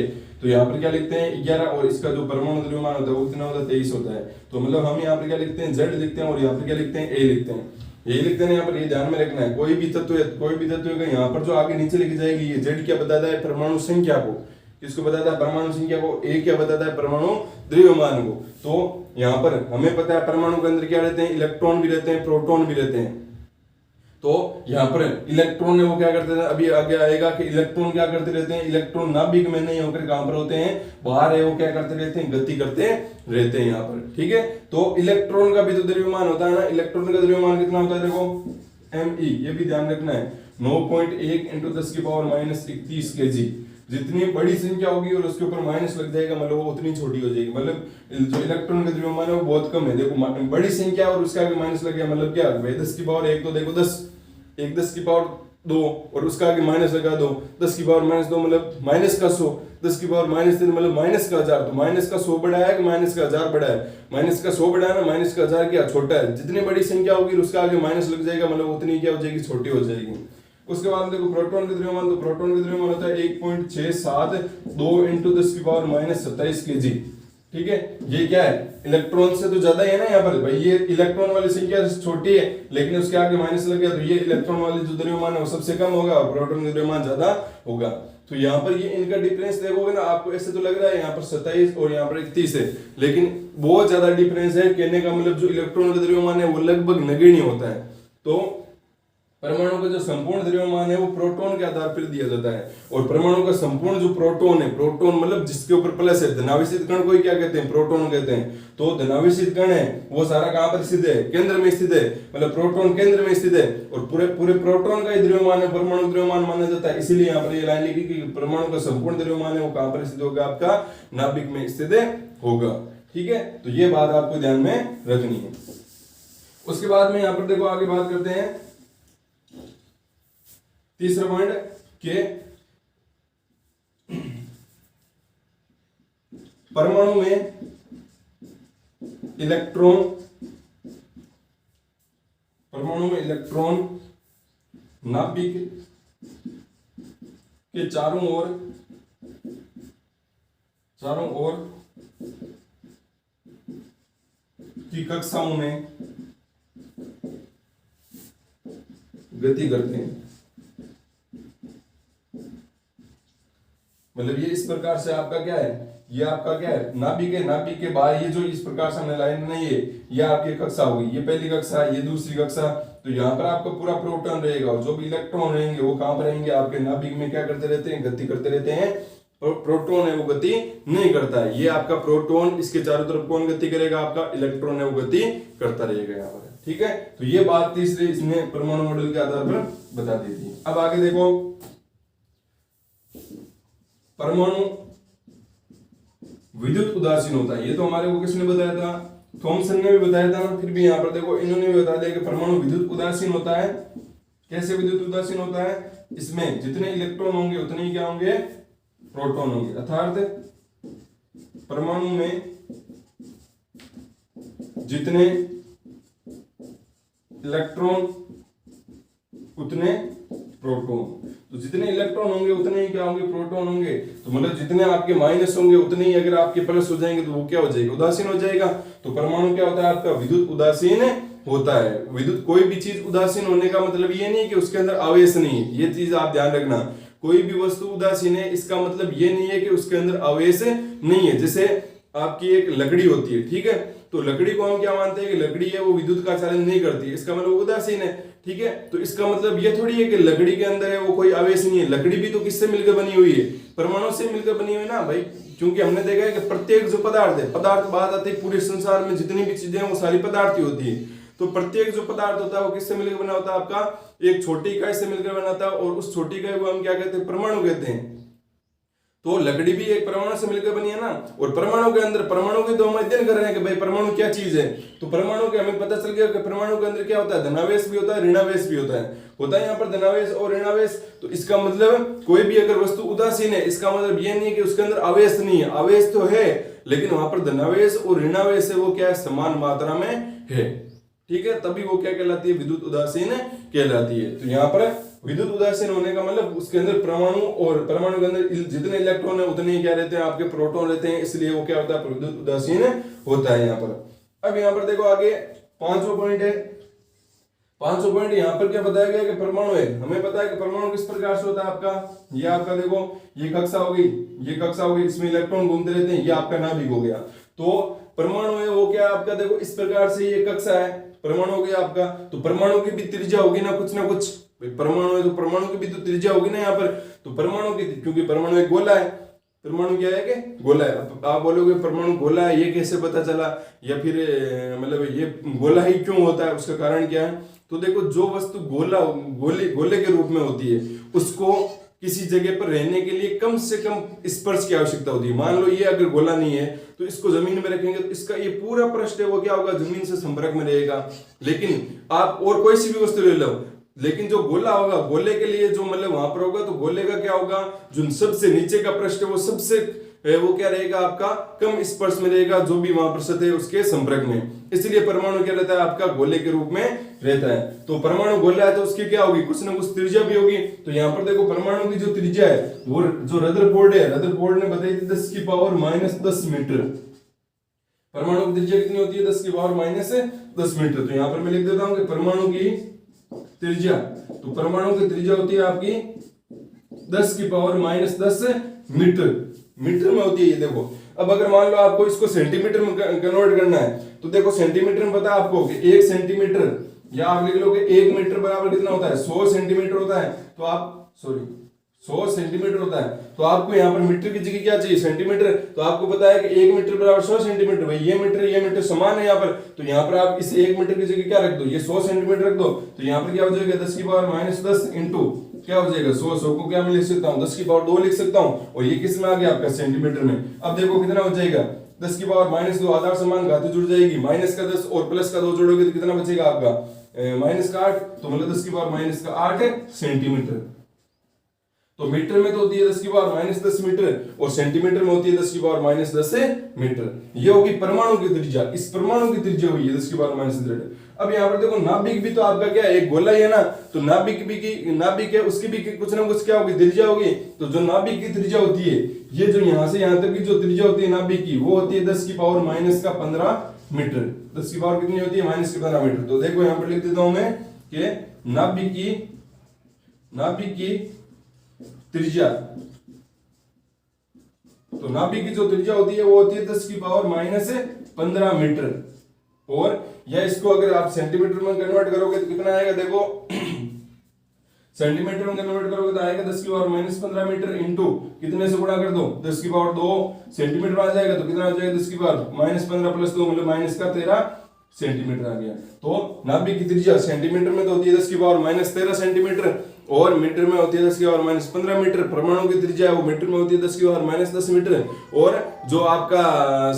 S1: तो यहाँ पर क्या लिखते हैं 11, और इसका जो परमाणु द्रव्यमान होता है वो कितना होता है 23 होता है। तो मतलब हम यहाँ पर क्या लिखते हैं Z लिखते हैं, और यहाँ पर क्या लिखते हैं A लिखते हैं। ये लिखते हैं यहाँ पर, ये ध्यान में रखना है, कोई भी तत्व का यहाँ पर जो आगे नीचे लिखी जाएगी, ये Z क्या बताता है परमाणु संख्या को, किसको बताता है परमाणु संख्या को, A क्या बताता है परमाणु द्रव्यमान को। तो यहाँ पर हमें पता है परमाणु के अंदर क्या रहते हैं, इलेक्ट्रॉन भी रहते हैं, प्रोटॉन भी रहते हैं। तो यहाँ पर इलेक्ट्रॉन है वो क्या करते हैं, अभी आगे आएगा कि इलेक्ट्रॉन क्या करते रहते हैं, इलेक्ट्रॉन नाभिक में नहीं होकर कहां पर होते हैं, बाहर है वो क्या करते रहते हैं, गति करते रहते हैं यहाँ पर, ठीक है। तो इलेक्ट्रॉन का भी तो द्रव्यमान होता है ना, इलेक्ट्रॉन का द्रव्यमान कितना होता है, देखो me, ये भी ध्यान रखना है, 9.1 × 10⁻31 kg। जितनी बड़ी संख्या होगी और उसके ऊपर माइनस लग जाएगा, मतलब वो उतनी छोटी हो जाएगी, मतलब जो इलेक्ट्रॉन का द्रव्यमान है वो बहुत कम है। देखो बड़ी संख्या और उसका भी माइनस लग गया, मतलब क्या 10⁻1, तो देखो 10, 1 10⁻2 और उसका आगे माइनस लगा दो, 10⁻2 मतलब माइनस का 100, 10⁻3 मतलब माइनस का 1000। तो माइनस का 100 बड़ा है कि माइनस का 1000 बड़ा है, माइनस का 100 बड़ा है ना, माइनस का 1000 क्या छोटा है। जितनी बड़ी संख्या होगी उसका आगे माइनस लग जाएगा, मतलब उतनी क्या हो जाएगी, छोटी हो जाएगी। उसके बाद देखो प्रोटॉन का द्रव्यमान, तो प्रोटॉन का द्रव्यमान होता है 1.672 × 10⁻27 kg, ठीक है। ये क्या है, इलेक्ट्रॉन से तो ज्यादा है ना यहाँ पर भाई, ये इलेक्ट्रॉन वाली संख्या छोटी है लेकिन उसके आगे माइनस लग गया, तो ये इलेक्ट्रॉन वाली जो द्रव्यमान है वो सबसे कम होगा और प्रोटॉन का द्रव्यमान ज्यादा होगा। तो यहाँ पर ये इनका डिफरेंस देखोगे ना, आपको ऐसे तो लग रहा है यहाँ पर 27 और यहाँ पर 31 है, लेकिन बहुत ज्यादा डिफरेंस है। कहने का मतलब जो इलेक्ट्रॉन का द्रव्यमान है वो लगभग नगण्य होता है। तो परमाणु का जो संपूर्ण द्रव्यमान है वो प्रोटॉन के आधार पर दिया जाता है, और परमाणु का संपूर्ण जो प्रोटॉन है, प्रोटॉन मतलब जिसके ऊपर प्लस है, धनावेशित कण को क्या कहते हैं, प्रोटॉन कहते हैं। तो धनावेशित कण है वो सारा कहां पर स्थित है, केंद्र में स्थित है, मतलब प्रोटॉन केंद्र में स्थित है, और पूरे प्रोटॉन का ही द्रव्यमान है परमाणु द्रव्यमान माना जाता है। इसीलिए यहाँ पर ये लाइन लिखी कि परमाणु का संपूर्ण द्रव्यमान है वो कहां पर स्थित होगा, आपका नाभिक में स्थित होगा, ठीक है। तो ये बात आपको ध्यान में रखनी है। उसके बाद में यहाँ पर देखो आगे बात करते हैं, तीसरा पॉइंट के परमाणु में इलेक्ट्रॉन नाभिक के चारों ओर की कक्षाओं में गति करते हैं। मतलब ये इस प्रकार से आपका क्या है, ये आपका क्या है, नाभिक है, नाभिक के बाहर ये जो इस प्रकार से हमने लाइन बनाई है, ये आपकी कक्षा होगी, ये पहली कक्षा, ये दूसरी कक्षा। तो यहाँ पर आपका पूरा प्रोटॉन रहेगा, और जो भी इलेक्ट्रॉन रहेंगे वो कहां पर रहेंगे, आपके नाभिक में क्या करते रहते हैं, गति करते रहते हैं। प्रोटॉन है वो गति नहीं करता है, ये आपका प्रोटॉन, इसके चारों तरफ कौन गति करेगा, आपका इलेक्ट्रॉन है वो गति करता रहेगा यहाँ पर, ठीक है। तो ये बात तीसरी इसने परमाणु मॉडल के आधार पर बता दी थी। अब आगे देखो, परमाणु विद्युत उदासीन होता है, ये तो हमारे को किसने बताया था, थॉमसन ने भी बताया था। फिर भी यहाँ पर देखो इन्होंने भी बता दिया कि परमाणु विद्युत उदासीन होता है। कैसे विद्युत उदासीन होता है, इसमें जितने इलेक्ट्रॉन होंगे उतने ही क्या होंगे, प्रोटॉन होंगे। अर्थात परमाणु में जितने इलेक्ट्रॉन उतने प्रोटॉन, तो जितने इलेक्ट्रॉन होंगे उतने ही क्या होंगे, प्रोटॉन होंगे। तो मतलब जितने आपके माइनस होंगे उतने ही अगर आपके प्लस हो जाएंगे तो वो क्या हो जाएगा, उदासीन हो जाएगा। तो परमाणु क्या होता है, आपका विद्युत उदासीन होता है। विद्युत कोई भी चीज उदासीन होने का मतलब ये नहीं कि उसके अंदर आवेश नहीं है, ये चीज आप ध्यान रखना। कोई भी वस्तु उदासीन है इसका मतलब ये नहीं है कि उसके अंदर आवेश नहीं है। जैसे आपकी एक लकड़ी होती है, ठीक है, तो लकड़ी को हम क्या मानते हैं कि लकड़ी है वो विद्युत का चालन नहीं करती, इसका मतलब उदासीन है, ठीक है। तो इसका मतलब ये थोड़ी है कि लकड़ी के अंदर है वो कोई आवेश नहीं है। लकड़ी भी तो किससे मिलकर बनी हुई है, परमाणु से मिलकर बनी हुई है ना भाई। क्योंकि हमने देखा है कि प्रत्येक जो पदार्थ है, पदार्थ बात आती है पूरे संसार में जितनी भी चीजें हैं वो सारी पदार्थ ही होती है। तो प्रत्येक जो पदार्थ होता है वो किससे मिलकर बना होता है, आपका एक छोटी इकाई से मिलकर बना होता है, और उस छोटी इकाई को हम क्या कहते हैं, परमाणु कहते हैं। तो लकड़ी भी एक परमाणु से मिलकर बनी है ना। और परमाणु के अंदर, परमाणु के तो हम अध्ययन कर रहे हैं कि भाई परमाणु क्या चीज है। तो परमाणु के हमें पता चल गया कि परमाणु के अंदर क्या होता है, धनावेश भी होता है, ऋणावेश भी होता है यहाँ पर धनावेश और ऋणावेश। तो इसका मतलब कोई भी अगर वस्तु उदासीन है इसका मतलब ये नहीं है कि उसके अंदर आवेश नहीं है, आवेश तो है, लेकिन वहां पर धनावेश और ऋणावेश है वो क्या है, समान मात्रा में है, ठीक है। तभी वो क्या कहलाती है, विद्युत उदासीन कहलाती है। तो यहाँ पर विद्युत उदासीन होने का मतलब उसके अंदर परमाणु, और परमाणु के अंदर जितने इलेक्ट्रॉन है उतने ही क्या रहते हैं, आपके प्रोटॉन रहते हैं, इसलिए वो क्या होता है, विद्युत उदासीन होता है यहाँ पर। अब यहाँ पर देखो आगे 5वां पॉइंट है। 5वां पॉइंट यहाँ पर क्या बताया गया कि परमाणु है, हमें पता है कि परमाणु किस प्रकार से होता है आपका, ये आपका देखो ये कक्षा हो गई, ये कक्षा हो गई, इसमें इलेक्ट्रॉन घूमते रहते हैं, ये आपका नाभिक हो गया। तो परमाणु है वो क्या आपका देखो इस प्रकार से ये कक्षा है, परमाणु हो गया आपका। तो परमाणु की भी त्रिज्या होगी ना कुछ, परमाणु है तो परमाणु की भी तो त्रिज्या होगी ना यहाँ पर। तो परमाणु की, क्योंकि परमाणु एक गोला है, परमाणु क्या है कि गोला है। अब आप बोलोगे परमाणु गोला है, ये कैसे पता चला, या फिर मतलब ये गोला ही क्यों होता है, उसका कारण क्या है। तो देखो जो वस्तु गोले के रूप में होती है उसको किसी जगह पर रहने के लिए कम से कम स्पर्श की आवश्यकता होती है। मान लो ये अगर गोला नहीं है तो इसको जमीन में रखेंगे तो इसका ये पूरा पृष्ठ है वो क्या होगा, जमीन से संपर्क में रहेगा। लेकिन आप और कोई सी भी वस्तु ले लो, लेकिन जो गोला होगा, गोले के लिए जो मतलब वहां पर होगा, तो गोले का क्या होगा, जो सबसे नीचे का पृष्ठ है वो सबसे वो क्या रहेगा आपका, कम स्पर्श में रहेगा, जो भी वहां पर सतह है उसके संपर्क में। इसलिए परमाणु क्या रहता है आपका, गोले के रूप में रहता है। तो परमाणु गोला है तो उसकी क्या होगी, कुछ ना कुछ त्रिज्या भी होगी। तो यहाँ पर देखो परमाणु की जो त्रिज्या है वो जो रदरफोर्ड है, रदरफोर्ड ने बताई थी 10 की पावर -10 मीटर। परमाणु की त्रिज्या कितनी होती है, 10 की पावर -10 मीटर। तो यहाँ पर मैं लिख देता हूं कि परमाणु की त्रिज्या, तो परमाणु की त्रिज्या होती है आपकी 10 की पावर -10 मीटर, मीटर में होती है ये देखो। अब अगर मान लो आपको इसको सेंटीमीटर में कन्वर्ट करना है, तो देखो सेंटीमीटर में पता है आपको कि 1 सेंटीमीटर, या आप लिख लो कि 1 मीटर बराबर कितना होता है, 100 सेंटीमीटर होता है। तो आप 100 सेंटीमीटर होता है, तो आपको यहाँ पर मीटर की जगह क्या चाहिए, सेंटीमीटर। तो आपको पता है कि 1 मीटर बराबर 100 सेंटीमीटर, भाई ये मीटर समान है यहाँ पर। तो यहाँ पर आप इस 1 मीटर की जगह क्या रख दो, ये 100 सेंटीमीटर रख दो। तो यहाँ पर क्या हो जाएगा, 10 की पावर -10 इंटू क्या हो जाएगा 100 को क्या मैं लिख सकता हूँ, 10 की पावर 2 लिख सकता हूँ, और ये किस में आ गया आपका, सेंटीमीटर में। अब देखो कितना हो जाएगा, 10 की पावर -2, आधार समान घाती जुड़ जाएगी, माइनस का 10 और प्लस का 2 जोड़ोगे तो कितना बचेगा आपका, -8। तो मतलब 10 की पावर -8 सेंटीमीटर। तो मीटर में तो होती है 10 की पावर -10 मीटर, और सेंटीमीटर में होती है 10 की पावर -10 मीटर। ये होगी परमाणु की त्रिज्या, इस परमाणु की त्रिज्या हुई है 10 की पावर -10 मीटर। अब यहाँ पर देखो नाभिक भी तो आपका क्या है, एक गोला ही है ना। तो नाभिक है उसकी भी कुछ ना कुछ क्या होगी, त्रिज्या होगी। तो जो नाभिक की त्रिज्या होती है, ये जो यहाँ से यहाँ तक की जो त्रिज्या होती है नाभिक की, वो होती है 10 की पावर -15 मीटर। 10 की पावर कितनी होती है, -15 मीटर। तो देखो यहाँ पर लिख देता हूं मैं कि नाभिक की त्रिज्या, तो नाभिक की जो त्रिज्या होती है वो होती है 10 की पावर -15 मीटर। और या इसको अगर आप सेंटीमीटर में कन्वर्ट करोगे तो कितना आएगा, देखो सेंटीमीटर में कन्वर्ट करोगे तो आएगा 10 की पावर -15 मीटर इंटू कितने से गुणा कर दो, 10 की पावर 2 सेंटीमीटर आ जाएगा। तो कितना आ जाएगा, 10 की पावर -15 + 2 मतलब -13 सेंटीमीटर आ गया। तो नाभिक की त्रिज्या सेंटीमीटर में तो होती है 10 की पावर -13 सेंटीमीटर, और मीटर में होती है 10 की पावर -15 मीटर। परमाणु की त्रिज्या है वो मीटर में होती है 10 की पावर -10 मीटर, और जो आपका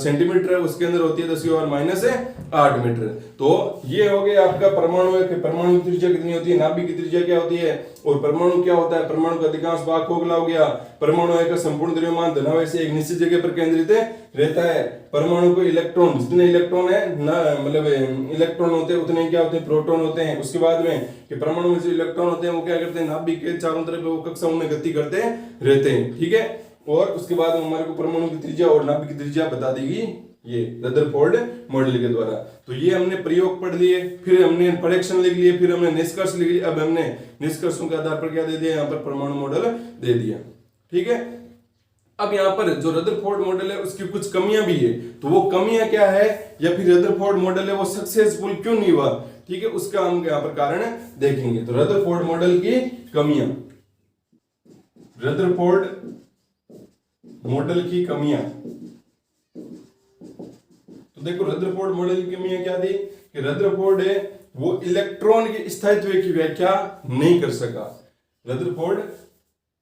S1: सेंटीमीटर है उसके अंदर होती है 10 की पावर -8 मीटर। तो ये हो गया आपका परमाणु है कि परमाणु की त्रिज्या कितनी होती है, नाभिक की त्रिज्या क्या होती है, और परमाणु क्या होता है। परमाणु का अधिकांश भाग खोखला हो गया। परमाणु का संपूर्ण द्रव्यमान धनावेश से एक निश्चित जगह पर केंद्रित रहता है। परमाणु को इलेक्ट्रॉन, जितने इलेक्ट्रॉन है ना, मतलब इलेक्ट्रॉन होते हैं उतने क्या होते हैं, प्रोटॉन होते हैं। उसके बाद में कि परमाणु में जो इलेक्ट्रॉन होते हैं वो क्या करते हैं, नाभिक के चारों तरफ वो कक्षाओं में गति करते रहते हैं, ठीक है। और उसके बाद में हमारे को परमाणु की त्रिज्या और नाभिक की त्रिज्या बता देगी ये रदरफोर्ड मॉडल के द्वारा। तो ये हमने प्रयोग पढ़ लिए, फिर हमने प्रेडिक्शन लिख लिए, फिर हमने निष्कर्ष लिख लिया। अब हमने निष्कर्षों के आधार पर क्या दे दिया, यहाँ पर परमाणु मॉडल दे दिया, ठीक है। अब यहाँ पर जो रदरफोर्ड मॉडल है उसकी कुछ कमियां भी है, तो वो कमियां क्या है, या फिर रदरफोर्ड मॉडल है वो सक्सेसफुल क्यों नहीं हुआ, ठीक है, उसका हम यहाँ पर कारण देखेंगे। तो रदरफोर्ड मॉडल की कमियां, रदरफोर्ड मॉडल की कमियां। तो देखो रदरफोर्ड मॉडल की कमियां क्या थी कि रदरफोर्ड है वो इलेक्ट्रॉन के स्थायित्व की व्याख्या नहीं कर सका। रदरफोर्ड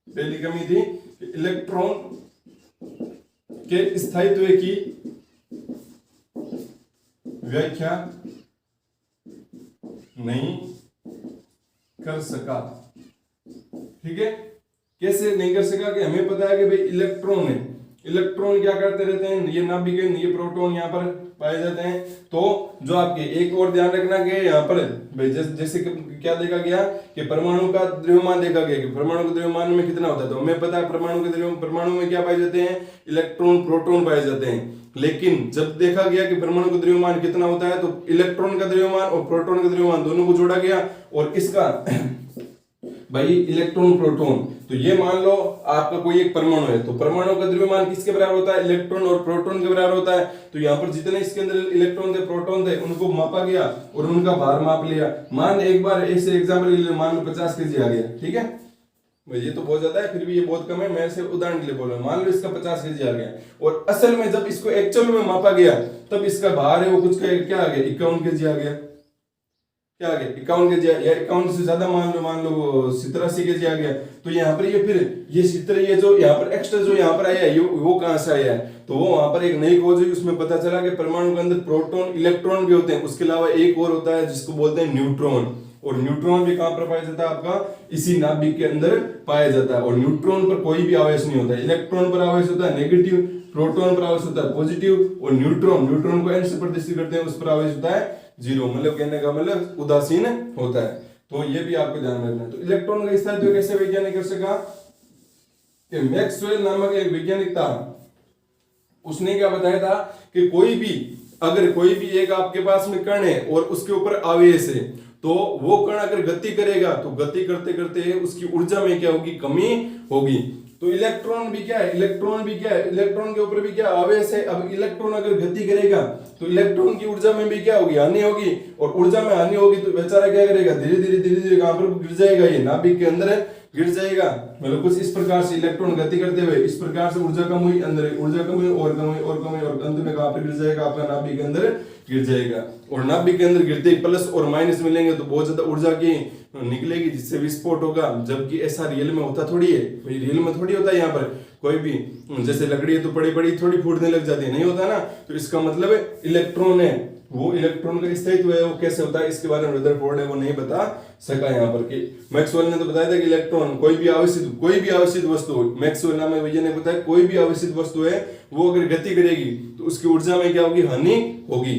S1: पहली कमी थी कि इलेक्ट्रॉन के स्थायित्व की व्याख्या नहीं कर सका, ठीक है। कैसे नहीं कर सका कि हमें पता है कि भाई इलेक्ट्रॉन है, इलेक्ट्रॉन क्या करते रहते हैं, ये नाभिक ये प्रोटॉन यहाँ पर पाए जाते हैं। तो जो आपके एक और ध्यान रखना कि यहाँ पर जैसे क्या देखा गया कि परमाणु का द्रव्यमान देखा गया कि परमाणु के द्रव्यमान में कितना होता है, तो हमें पता है परमाणु में क्या पाए जाते हैं, इलेक्ट्रॉन प्रोटॉन पाए जाते हैं। लेकिन जब देखा गया कि परमाणु का द्रव्यमान कितना होता है, तो इलेक्ट्रॉन का द्रव्यमान और प्रोटॉन का द्रव्यमान दोनों को जोड़ा गया और इसका भाई इलेक्ट्रॉन प्रोटॉन। तो ये मान लो आपका कोई एक परमाणु है, तो परमाणु का द्रव्यमान किसके बराबर होता है, इलेक्ट्रॉन और प्रोटॉन के बराबर होता है। तो यहाँ पर जितने इसके अंदर इलेक्ट्रॉन थे प्रोटॉन थे उनको मापा गया और उनका भार माप लिया। मान एक बार ऐसे एग्जाम्पल के लिए मान लो 50 kg आ गया, ठीक है भाई, ये तो बहुत ज्यादा है, फिर भी ये बहुत कम है, मैं सिर्फ उदाहरण के लिए बोल रहा हूँ। मान लो इसका 50 kg आ गया और असल में जब इसको एक्चुअल में मापा गया तब इसका भार है वो कुछ क्या आ गया, 51 kg आ गया। क्या आ गया, 51 kg या 51 से ज्यादा मान लो 87 kg आ गया। तो यहाँ पर ये फिर ये 70 ये जो यहाँ पर एक्स्ट्रा जो यहाँ पर आया है वो कहाँ से आया है, तो वो वहां पर एक नई खोज हुई, उसमें पता चला कि परमाणु के अंदर प्रोटॉन इलेक्ट्रॉन भी होते हैं, उसके अलावा एक और होता है जिसको बोलते हैं न्यूट्रॉन। और न्यूट्रॉन भी कहां पर पाया जाता है, आपका इसी नाभिक के अंदर पाया जाता है। और न्यूट्रॉन पर कोई भी आवेश नहीं होता है, इलेक्ट्रॉन पर आवेश होता है नेगेटिव, प्रोटॉन पर आवेश होता है पॉजिटिव, और न्यूट्रॉन को n से प्रदर्शित करते हैं, उस पर आवेश होता है 0, मतलब कहने का मतलब उदासीन होता है। तो ये भी आपको ध्यान रखना है। तो इलेक्ट्रॉन का स्थायित्व कैसे वैज्ञानिक कर सका, मैक्सवेल नामक एक वैज्ञानिक था, उसने क्या बताया था कि अगर कोई भी एक आपके पास में कण है और उसके ऊपर आवेश है, तो वो कण अगर गति करेगा तो गति करते करते उसकी ऊर्जा में क्या होगी, कमी होगी। तो इलेक्ट्रॉन भी क्या है, इलेक्ट्रॉन के ऊपर भी क्या आवेश है। अब इलेक्ट्रॉन अगर गति करेगा तो इलेक्ट्रॉन की ऊर्जा में भी क्या होगी, हानि होगी, और ऊर्जा में हानि होगी तो बेचारा क्या करेगा, धीरे धीरे कहां पर गिर जाएगा, ये नाभिक के अंदर गिर जाएगा। मतलब कुछ इस प्रकार से इलेक्ट्रॉन गति करते हुए इस प्रकार से ऊर्जा कम हुई, अंदर ऊर्जा कम हुई और कम हुई और कम हुई और अंत में कहां पर गिर जाएगा, आपका नाभिक के अंदर गिर जाएगा। और नाभिक के अंदर गिरते ही प्लस और माइनस मिलेंगे तो बहुत ज्यादा ऊर्जा की निकलेगी जिससे विस्फोट होगा। जबकि ऐसा रियल में होता थोड़ी है भाई, रियल में थोड़ी होता है। यहाँ पर कोई भी जैसे लकड़ी है तो बड़ी बड़ी थोड़ी फूटने लग जाती है, नहीं होता ना। तो इसका मतलब इलेक्ट्रॉन है, वो इलेक्ट्रॉन का स्थायित्व है वो कैसे होता है, इसके बारे में रदरफोर्ड है वो नहीं बता सका यहाँ पर। कि मैक्सवेल ने तो बताया था कि इलेक्ट्रॉन कोई भी आवेशित वस्तु, मैक्सवेल नाम ने बताया कोई भी आवेशित वस्तु है वो अगर गति करेगी तो उसकी ऊर्जा में क्या होगी, हानि होगी।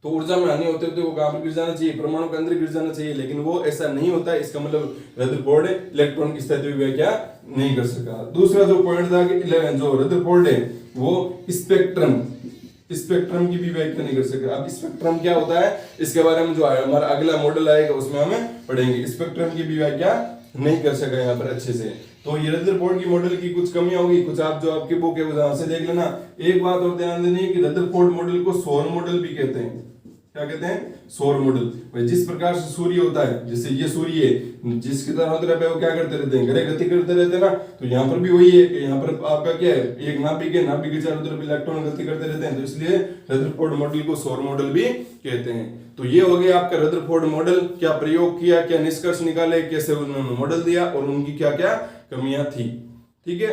S1: तो ऊर्जा में हानि होते होते वो कहां पर गिर जाना चाहिए, परमाणु के अंदर गिर जाना चाहिए, लेकिन वो ऐसा नहीं होता है। इसका मतलब रदरफोर्ड इलेक्ट्रॉन की स्थायित्व की व्याख्या नहीं कर सका। दूसरा जो पॉइंट था कि जो रदरफोर्ड है वो स्पेक्ट्रम की भी व्याख्या नहीं कर सका। अब स्पेक्ट्रम क्या होता है इसके बारे में जो हमारा अगला मॉडल आएगा उसमें हमें पढ़ेंगे। स्पेक्ट्रम की भी व्याख्या नहीं कर सका यहाँ पर अच्छे से। तो ये रदरफोर्ड की मॉडल की कुछ कमियां होगी, कुछ आप जो आपकी बुक है वहां से देख लेना। एक बात और ध्यान देनी है कि रदरफोर्ड मॉडल को सौर मॉडल भी कहते हैं। क्या कहते हैं, सौर मॉडल। जिस प्रकार से सूर्य होता है, जैसे ये सूर्य है जिसकी तरह वो क्या करते रहते हैं, गति करते रहते हैं ना। तो यहाँ पर भी वही है कि यहाँ पर आपका क्या है, एक नाभिक है, नाभिक के चारों तरफ इलेक्ट्रॉन गति करते रहते हैं। तो इसलिए रदरफोर्ड मॉडल को सौर मॉडल भी कहते हैं। तो ये हो गया आपका रदरफोर्ड मॉडल, क्या प्रयोग किया, क्या निष्कर्ष निकाले, कैसे उन्होंने मॉडल दिया और उनकी क्या क्या कमियां थी। ठीक है,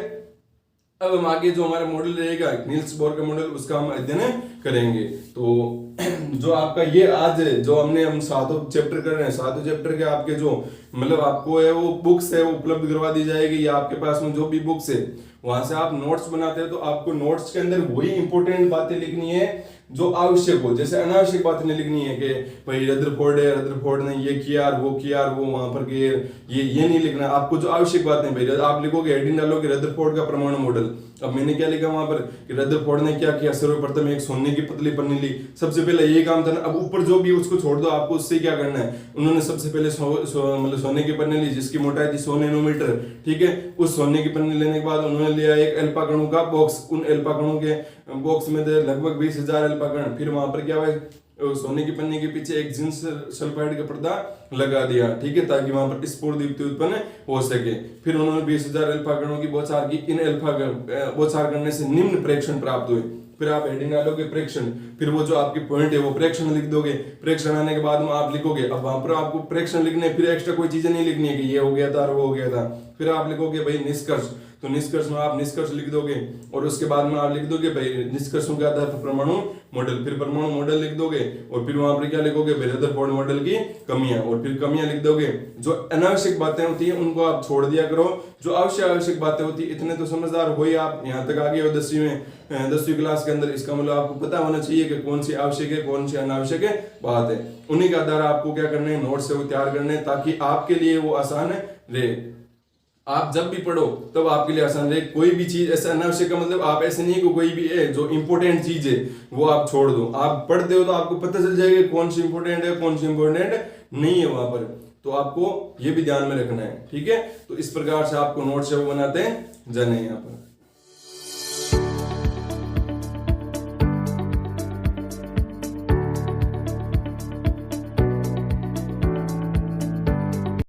S1: अब हम आगे जो हमारा मॉडल रहेगा नील्स बोर का मॉडल, उसका हम अध्ययन करेंगे। तो जो आपका ये आज जो हम सातों चैप्टर कर रहे हैं, सातों चैप्टर के आपके जो मतलब आपको है वो बुक्स है वो उपलब्ध करवा दी जाएगी, या आपके पास में जो भी बुक्स है वहां से आप नोट्स बनाते हैं तो आपको नोट्स के अंदर वही इंपॉर्टेंट बातें लिखनी है जो आवश्यक हो। जैसे अनावश्यक बातें नहीं लिखनी है कि भाई रदरफोर्ड ने ये किया वो किया वो वहां पर गए, ये नहीं लिखना। आपको जो आवश्यक बातें भाई आप लिखोगे, हेडिंग डालोगे रदरफोर्ड का परमाणु मॉडल। अब मैंने क्या लिखा वहां पर कि रदरफोर्ड ने क्या किया, सर्वप्रथम एक सोने की पतली पन्नी ली, सबसे पहले ये काम था ना। अब ऊपर जो भी उसको छोड़ दो, आपको उससे क्या करना है। उन्होंने सबसे पहले मतलब सोने की पन्नी ली जिसकी मोटाई थी 100 नैनोमीटर। ठीक है, उस सोने की पन्नी लेने के बाद उन्होंने लिया एक अल्फा कणों का बॉक्स, उन अल्फा कणों के बॉक्स में लगभग 20,000 अल्फा कण। फिर वहां पर क्या हुआ, सोने की पन्नी के पीछे एक जिंक सल्फाइड का पर्दा लगा दिया। ठीक है, ताकि वहां पर स्फुर दीप्ति उत्पन्न हो सके। फिर उन्होंने 20,000 अल्फा कणों की बौछार की। इन अल्फा बौछार करने से निम्न प्रेक्षण प्राप्त हुए। फिर आप हेडिंग डालोगे प्रेक्षण, फिर वो जो आपकी पॉइंट है वो प्रेक्षण लिख दोगे। प्रेक्षण आने के बाद में आप लिखोगे, अब वहां पर आपको प्रेक्षण लिखने फिर एक्स्ट्रा कोई चीजें नहीं लिखनी है कि ये हो गया था और वो हो गया था। फिर आप लिखोगे भाई निष्कर्ष। तो निष्कर्ष में आप निष्कर्ष लिख दोगे और उसके बाद में आप लिख दोगे भाई निष्कर्षों के आधार पर परमाणु मॉडल, फिर परमाणु मॉडल लिख दोगे और फिर वहां पर क्या लिखोगे भाई रदरफोर्ड मॉडल की कमियां, और फिर कमियां लिख दोगे। जो अनावश्यक बातें होती है उनको आप छोड़ दिया करो, जो आवश्यक बातें होती है, इतने तो समझदार हो ही आप, यहाँ तक आ गए हो 10वीं में 10वीं क्लास के अंदर, इसका मतलब आपको पता होना चाहिए कि कौन सी आवश्यक है कौन सी अनावश्यक है बात है। उन्हीं के आधार आपको क्या करना है, नोट से वो तैयार करने हैं ताकि आपके लिए वो आसान रहे। आप जब भी पढ़ो तब आपके लिए आसान रहे। कोई भी चीज ऐसा अनावश्यक का मतलब आप ऐसे नहीं कि कोई भी है जो इंपॉर्टेंट चीज है वो आप छोड़ दो। आप पढ़ते हो तो आपको पता चल जाएगा कौन सी इंपॉर्टेंट है कौन सी इंपॉर्टेंट नहीं है वहां पर, तो आपको ये भी ध्यान में रखना है। ठीक है, तो इस प्रकार से आपको नोट से वो बनाते हैं जाने यहाँ पर।